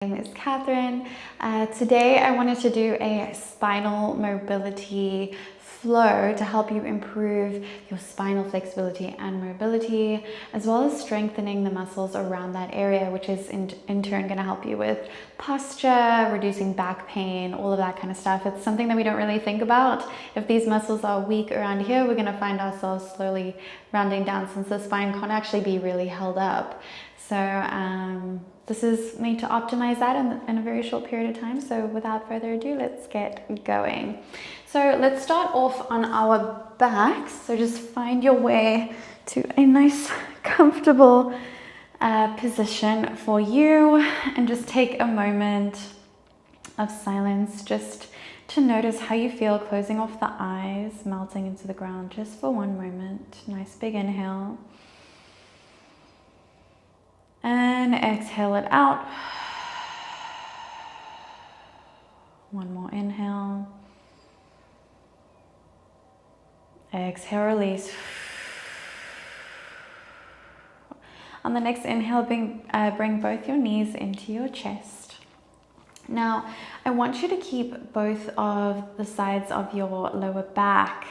My name is Catherine. Today I wanted to do a spinal mobility flow to help you improve your spinal flexibility and mobility, as well as strengthening the muscles around that area, which is in turn going to help you with posture, reducing back pain, all of that kind of stuff. It's something that we don't really think about. If these muscles are weak around here, we're going to find ourselves slowly rounding down, since the spine can't actually be really held up. So this is made to optimize that in a very short period of time. So without further ado, let's get going. So let's start off on our backs. So just find your way to a nice, comfortable position for you, and just take a moment of silence just to notice how you feel, closing off the eyes, melting into the ground just for one moment. Nice big inhale. And exhale it out. One more inhale. Exhale, release. On the next inhale, bring both your knees into your chest. Now, I want you to keep both of the sides of your lower back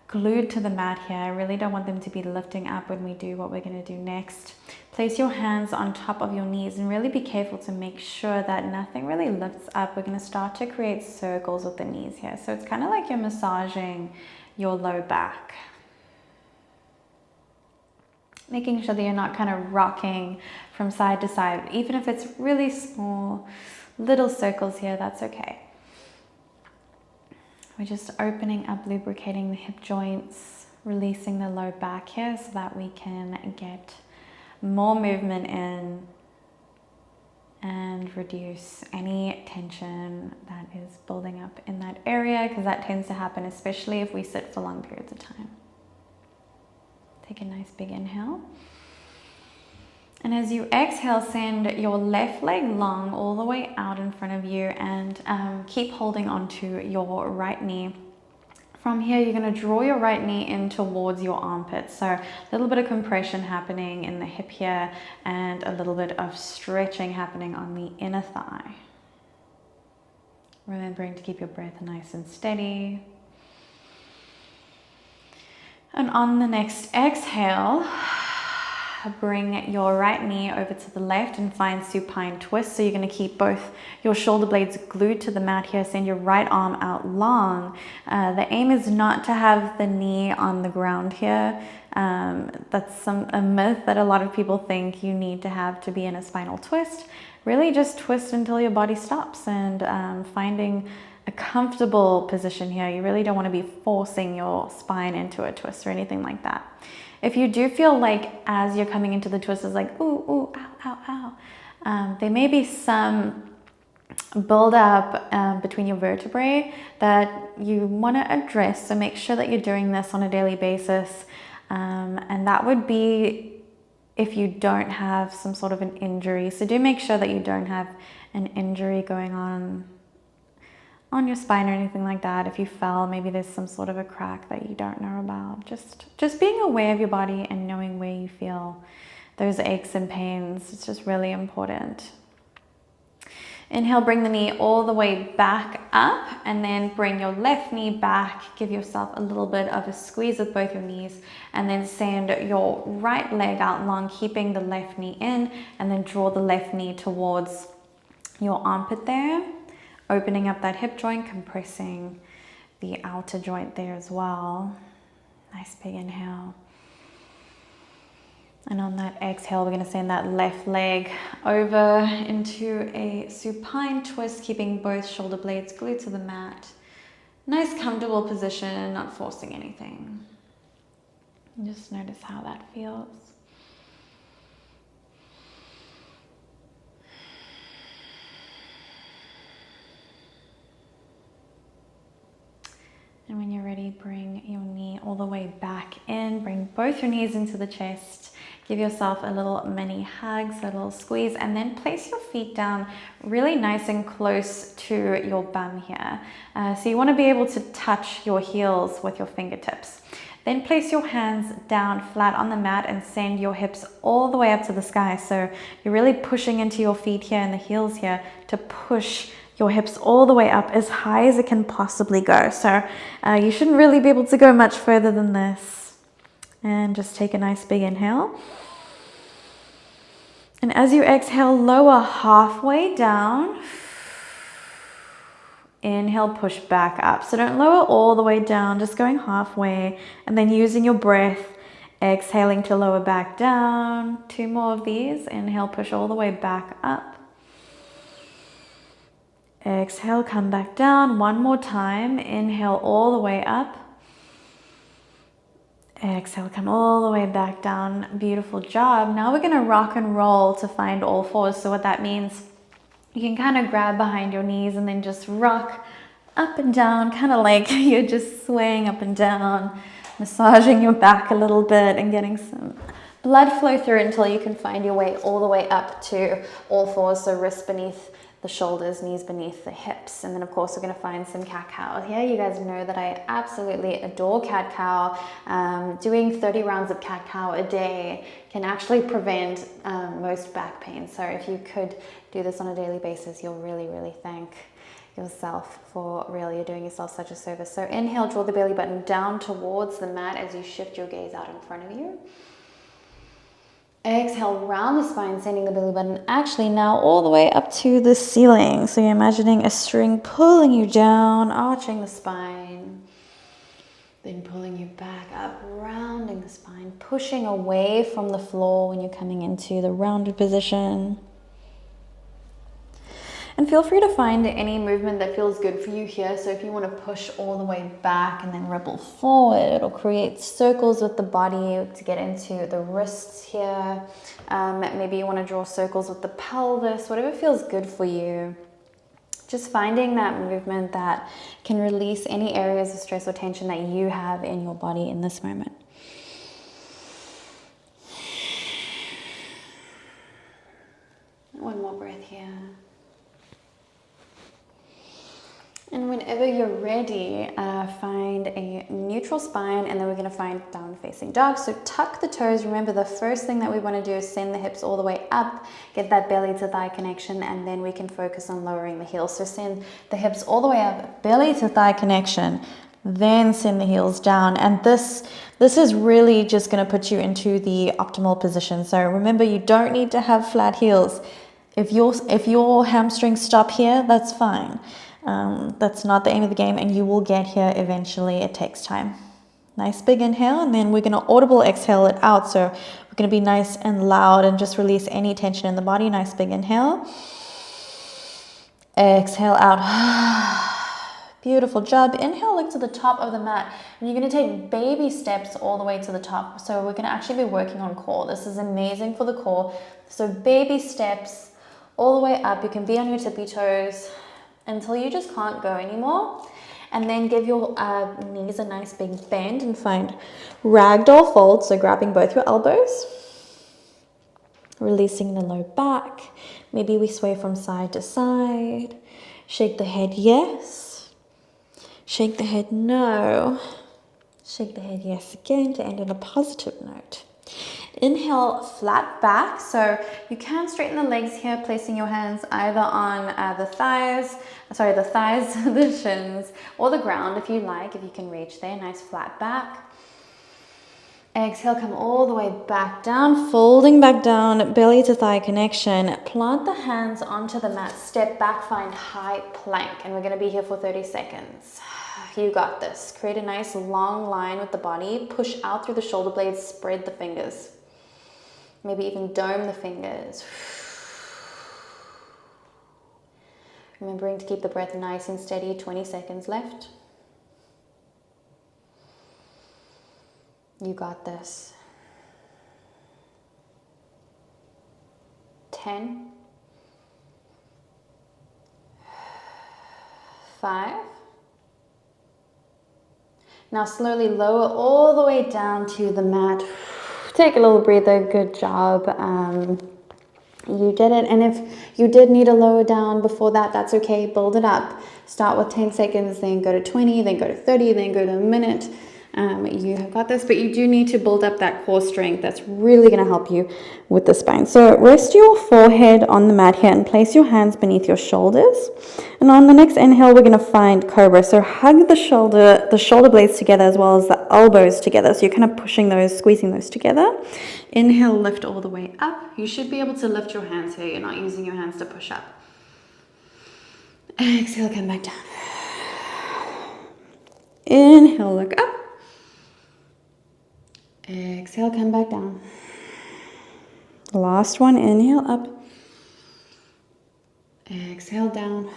glued to the mat here. I really don't want them to be lifting up when we do what we're going to do next. Place your hands on top of your knees and really be careful to make sure that nothing really lifts up. We're going to start to create circles with the knees here. So it's kind of like you're massaging your low back. Making sure that you're not kind of rocking from side to side. Even if it's really small, little circles here, that's okay. We're just opening up, lubricating the hip joints, releasing the low back here so that we can get more movement in and reduce any tension that is building up in that area, because that tends to happen especially if we sit for long periods of time. Take a nice big inhale. And as you exhale, send your left leg long all the way out in front of you, and keep holding onto your right knee. From here, you're going to draw your right knee in towards your armpit. So a little bit of compression happening in the hip here, and a little bit of stretching happening on the inner thigh. Remembering to keep your breath nice and steady. And on the next exhale, bring your right knee over to the left and find supine twist. So you're going to keep both your shoulder blades glued to the mat here. Send your right arm out long. The aim is not to have the knee on the ground here. That's a myth that a lot of people think you need to have to be in a spinal twist. Really just twist until your body stops, and finding a comfortable position here. You really don't want to be forcing your spine into a twist or anything like that. If you do feel like as you're coming into the twist, it's like, ooh, ooh, ow, ow, ow, there may be some build up between your vertebrae that you want to address. So make sure that you're doing this on a daily basis. And that would be if you don't have some sort of an injury. So do make sure that you don't have an injury going on your spine or anything like that. If you fell, maybe there's some sort of a crack that you don't know about. Just being aware of your body and knowing where you feel those aches and pains. It's just really important. Inhale, bring the knee all the way back up, and then bring your left knee back. Give yourself a little bit of a squeeze with both your knees, and then send your right leg out long, keeping the left knee in, and then draw the left knee towards your armpit there. Opening up that hip joint, compressing the outer joint there as well. Nice big inhale. And on that exhale, we're going to send that left leg over into a supine twist, keeping both shoulder blades glued to the mat. Nice comfortable position, not forcing anything. And just notice how that feels. And when you're ready, bring your knee all the way back in. Bring both your knees into the chest. Give yourself a little mini hug, a little squeeze, and then place your feet down really nice and close to your bum here. So you want to be able to touch your heels with your fingertips. Then place your hands down flat on the mat and send your hips all the way up to the sky. So you're really pushing into your feet here and the heels here to push your hips all the way up as high as it can possibly go. So you shouldn't really be able to go much further than this. And just take a nice big inhale. And as you exhale, lower halfway down. Inhale, push back up. So don't lower all the way down, just going halfway. And then using your breath, exhaling to lower back down. 2 more of these. Inhale, push all the way back up. Exhale, come back down. 1 more time. Inhale all the way up. Exhale, come all the way back down. Beautiful job. Now we're going to rock and roll to find all fours. So what that means, you can kind of grab behind your knees and then just rock up and down, kind of like you're just swaying up and down, massaging your back a little bit and getting some blood flow through until you can find your way all the way up to all fours. So wrists beneath the shoulders, knees beneath the hips. And then of course we're going to find some cat-cow here. You guys know that I absolutely adore cat-cow. Doing 30 rounds of cat-cow a day can actually prevent most back pain. So if you could do this on a daily basis, you'll really thank yourself for really doing yourself such a service. So inhale, draw the belly button down towards the mat as you shift your gaze out in front of you. Exhale, round the spine, sending the belly button actually now all the way up to the ceiling. So you're imagining a string pulling you down, arching the spine, then pulling you back up, rounding the spine, pushing away from the floor when you're coming into the rounded position. And feel free to find any movement that feels good for you here. So if you want to push all the way back and then ripple forward, or create circles with the body to get into the wrists here. Maybe you want to draw circles with the pelvis, whatever feels good for you. Just finding that movement that can release any areas of stress or tension that you have in your body in this moment. One more breath here. And whenever you're ready, find a neutral spine, and then we're going to find down facing dog. So tuck the toes. Remember, the first thing that we want to do is send the hips all the way up, get that belly to thigh connection, and then we can focus on lowering the heels. So send the hips all the way up, belly to thigh connection, then send the heels down. And this is really just going to put you into the optimal position. So remember, you don't need to have flat heels. If your hamstrings stop here, that's fine. That's not the aim of the game, and you will get here eventually. It takes time. Nice big inhale, and then we're going to audible exhale it out. So we're going to be nice and loud and just release any tension in the body. Nice big inhale. Exhale out. Beautiful job. Inhale, look to the top of the mat, and you're going to take baby steps all the way to the top. So we're going to actually be working on core. This is amazing for the core. So baby steps all the way up. You can be on your tippy toes until you just can't go anymore. And then give your knees a nice big bend and find ragdoll fold. So grabbing both your elbows, releasing the low back. Maybe we sway from side to side. Shake the head yes. Shake the head no. Shake the head yes again to end on a positive note. Inhale, flat back. So you can straighten the legs here, placing your hands either on the thighs, the shins, or the ground if you like, if you can reach there. Nice flat back. Exhale, come all the way back down, folding back down, belly to thigh connection. Plant the hands onto the mat, step back, find high plank, and we're going to be here for 30 seconds. You got this. Create a nice long line with the body. Push out through the shoulder blades, spread the fingers. Maybe even dome the fingers. Remembering to keep the breath nice and steady. 20 seconds left. You got this. 10. 5. Now slowly lower all the way down to the mat. Take a little breather. Good job. You did it. And if you did need a lower down before that, that's okay. Build it up. Start with 10 seconds, then go to 20, then go to 30, then go to a minute. You have got this, but you do need to build up that core strength. That's really going to help you with the spine. So rest your forehead on the mat here and place your hands beneath your shoulders. And on the next inhale, we're going to find cobra. So hug the shoulder blades together as well as the elbows together. So you're kind of pushing those, squeezing those together. Inhale, lift all the way up. You should be able to lift your hands here. You're not using your hands to push up. Exhale, come back down. Inhale, look up. Exhale, come back down. Last one, inhale up. Exhale down.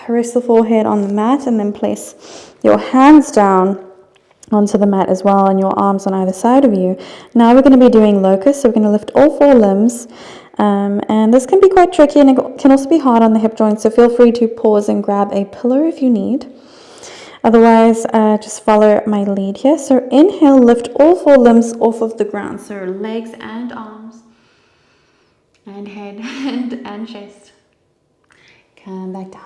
Rest the forehead on the mat and then place your hands down onto the mat as well and your arms on either side of you. Now we're going to be doing locust, so we're going to lift all 4 limbs. And this can be quite tricky and it can also be hard on the hip joints, so feel free to pause and grab a pillow if you need. Otherwise, just follow my lead here. So inhale, lift all 4 limbs off of the ground. So legs and arms and head and chest. Come back down.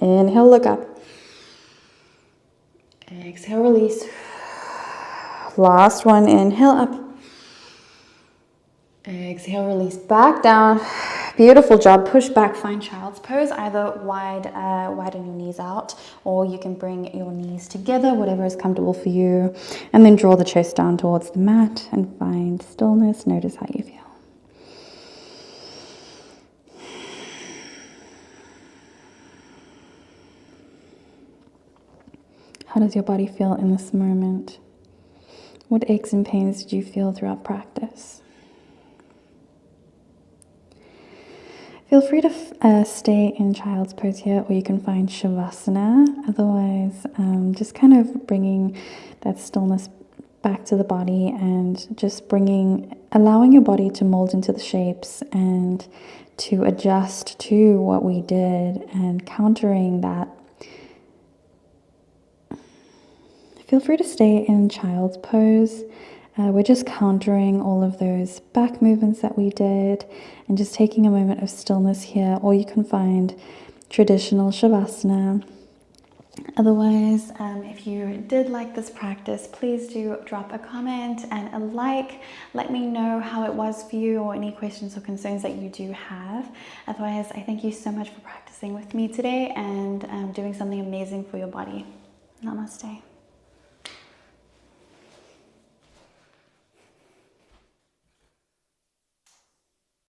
Inhale, look up. Exhale, release. Last one, inhale up. Exhale, release back down. Beautiful job. Push back, find child's pose. Either widen your knees out, or you can bring your knees together, whatever is comfortable for you. And then draw the chest down towards the mat and find stillness. Notice how you feel. How does your body feel in this moment? What aches and pains did you feel throughout practice? Feel free to stay in child's pose here, or you can find shavasana. Otherwise, just kind of bringing that stillness back to the body and just allowing your body to mold into the shapes and to adjust to what we did and countering that. Feel free to stay in child's pose. We're just countering all of those back movements that we did and just taking a moment of stillness here, or you can find traditional shavasana. Otherwise, if you did like this practice, please do drop a comment and a like. Let me know how it was for you or any questions or concerns that you do have. Otherwise, I thank you so much for practicing with me today and doing something amazing for your body. Namaste.